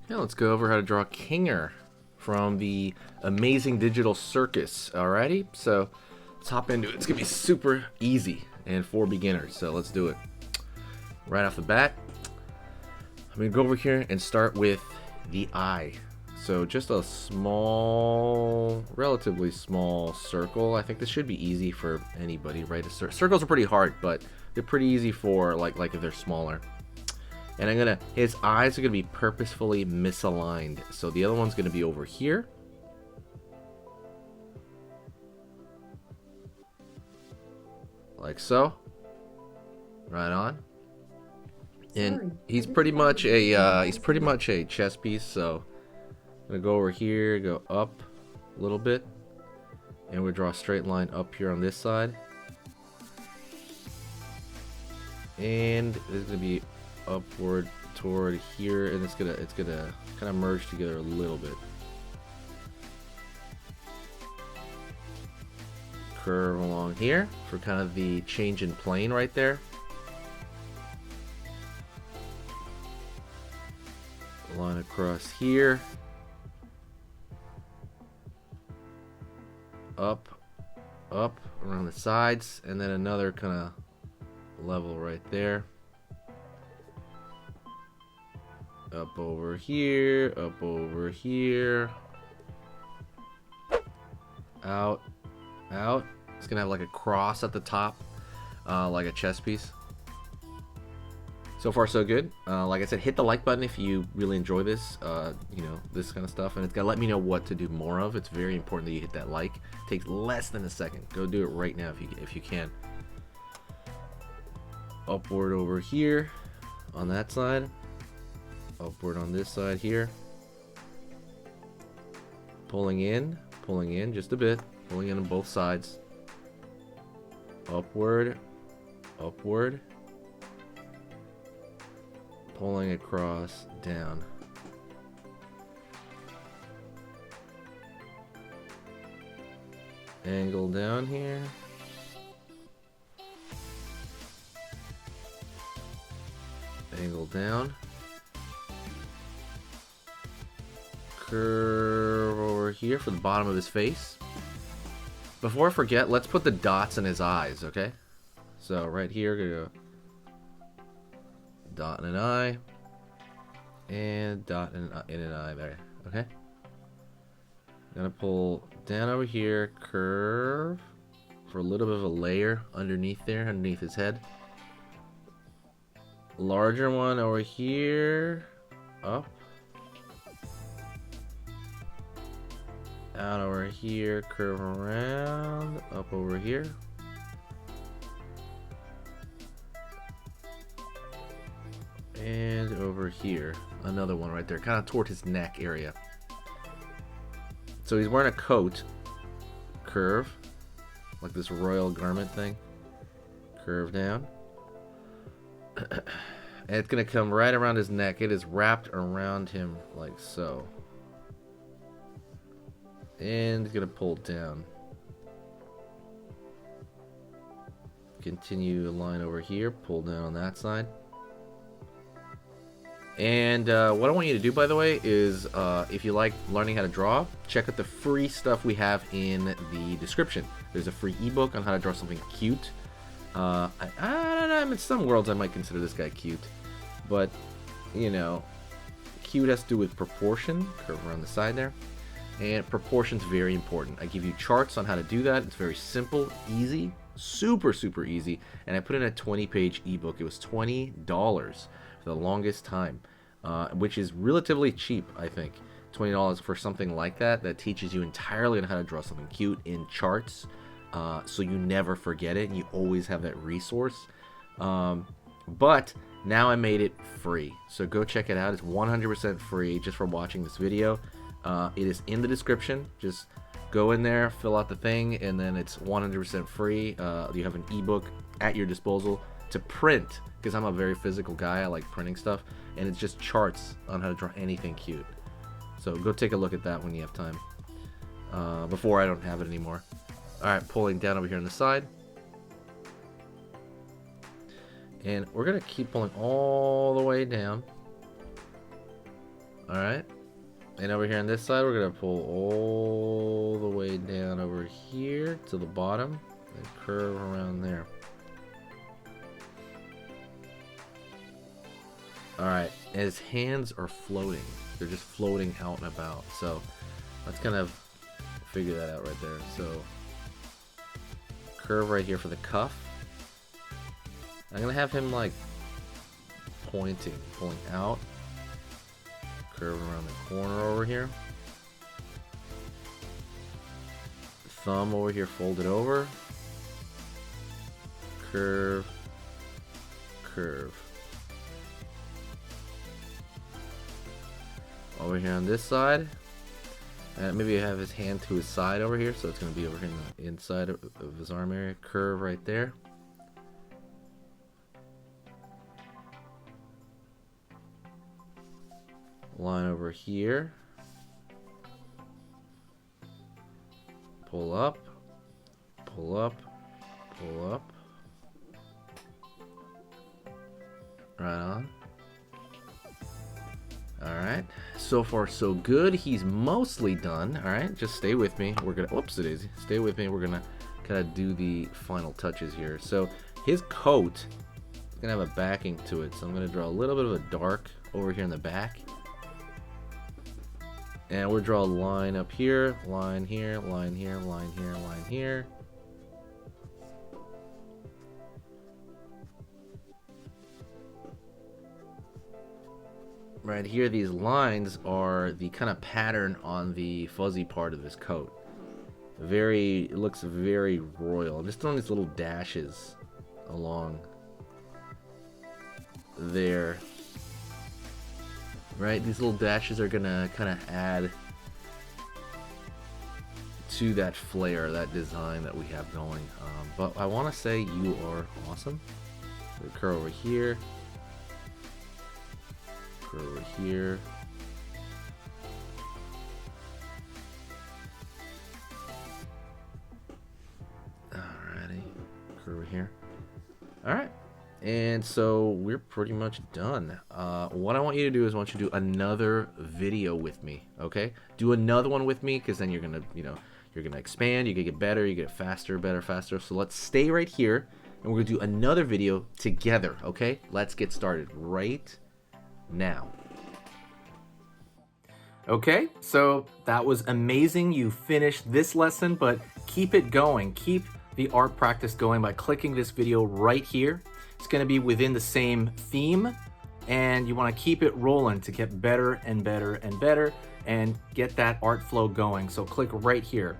Now let's go over how to draw Kinger from the Amazing Digital Circus. Alrighty, so let's hop into it. It's gonna be super easy and for beginners, so let's do it. Right off the bat, I'm gonna go over here and start with the eye. So just a small, relatively small circle. I think this should be easy for anybody, right? Circles are pretty hard, but they're pretty easy for like if they're smaller. And his eyes are gonna be purposefully misaligned. So the other one's gonna be over here. Like so. Right on. And he's pretty much a chess piece, so I'm gonna go over here, go up a little bit, and we draw a straight line up here on this side. And it's gonna be upward toward here, and it's gonna kind of merge together a little bit. Curve along here for kind of the change in plane right there. Line across here. Up around the sides, and then another kind of level right there. Up over here, out. It's gonna have like a cross at the top, like a chess piece. So far so good. Like I said, hit the like button if you really enjoy this, this kind of stuff, and it's gonna let me know what to do more of. It's very important that you hit that like. It takes less than a second. Go do it right now if you can. Upward over here on that side. Upward on this side here. Pulling in just a bit. Pulling in on both sides. Upward. Pulling across, down. Angle down here. Angle down. Curve over here for the bottom of his face. Before I forget, let's put the dots in his eyes, okay? So right here, gonna go dot in an eye, and dot in an eye there, okay? Gonna pull down over here, curve for a little bit of a layer underneath there, underneath his head. Larger one over here, up. Out over here, curve around, up over here. And over here, another one right there, kind of toward his neck area. So he's wearing a coat, curve, like this royal garment thing. Curve down. And it's gonna come right around his neck. It is wrapped around him like so. And it's gonna pull down. Continue a line over here, pull down on that side. And what I want you to do, by the way, is if you like learning how to draw, check out the free stuff we have in the description. There's a free ebook on how to draw something cute. I don't know, in some worlds I might consider this guy cute, but cute has to do with proportion. Curve around the side there. And proportion's very important. I give you charts on how to do that. It's very simple, easy, super easy. And I put in a 20-page ebook. It was $20 for the longest time, which is relatively cheap, I think. $20 for something like that teaches you entirely on how to draw something cute in charts, so you never forget it and you always have that resource. But now I made it free, so go check it out. It's 100% free just for watching this video. It is in the description. Just go in there, fill out the thing, and then it's 100% free. You have an ebook at your disposal to print, because I'm a very physical guy. I like printing stuff, and it's just charts on how to draw anything cute. So go take a look at that when you have time, before I don't have it anymore. Alright, pulling down over here on the side. And we're gonna keep pulling all the way down. All right. And over here on this side, we're gonna pull all the way down over here to the bottom and curve around there. All right, and his hands are floating. They're just floating out and about. So let's kind of figure that out right there. So curve right here for the cuff. I'm gonna have him like pulling out. Curve around the corner over here. Thumb over here folded over. Curve, curve. Over here on this side. Maybe I have his hand to his side over here, so it's going to be over here in the inside of his arm area. Curve right there. Line over here. Pull up, pull up, pull up. Right on. Alright, so far so good. He's mostly done. Alright, just stay with me. We're gonna, whoops, it is. Stay with me. We're gonna kind of do the final touches here. So his coat is gonna have a backing to it. So I'm gonna draw a little bit of a dark over here in the back. And we'll draw a line up here, line here, line here, line here, line here. Right here, these lines are the kind of pattern on the fuzzy part of his coat. It looks very royal. Just on these little dashes along there. Right, these little dashes are gonna kind of add to that flair, that design that we have going. But I want to say you are awesome. So curl over here. Curl over here. Alrighty, curl over here. All right. And so we're pretty much done. What I want you to do is I want you to do another video with me, okay? Do another one with me, because then you're gonna, you're gonna expand, you get better, you get faster, better, faster. So let's stay right here, and we're gonna do another video together, okay? Let's get started right now. Okay, so that was amazing. You finished this lesson, but keep it going. Keep the art practice going by clicking this video right here. It's going to be within the same theme, and you want to keep it rolling to get better and better and better and get that art flow going. So click right here.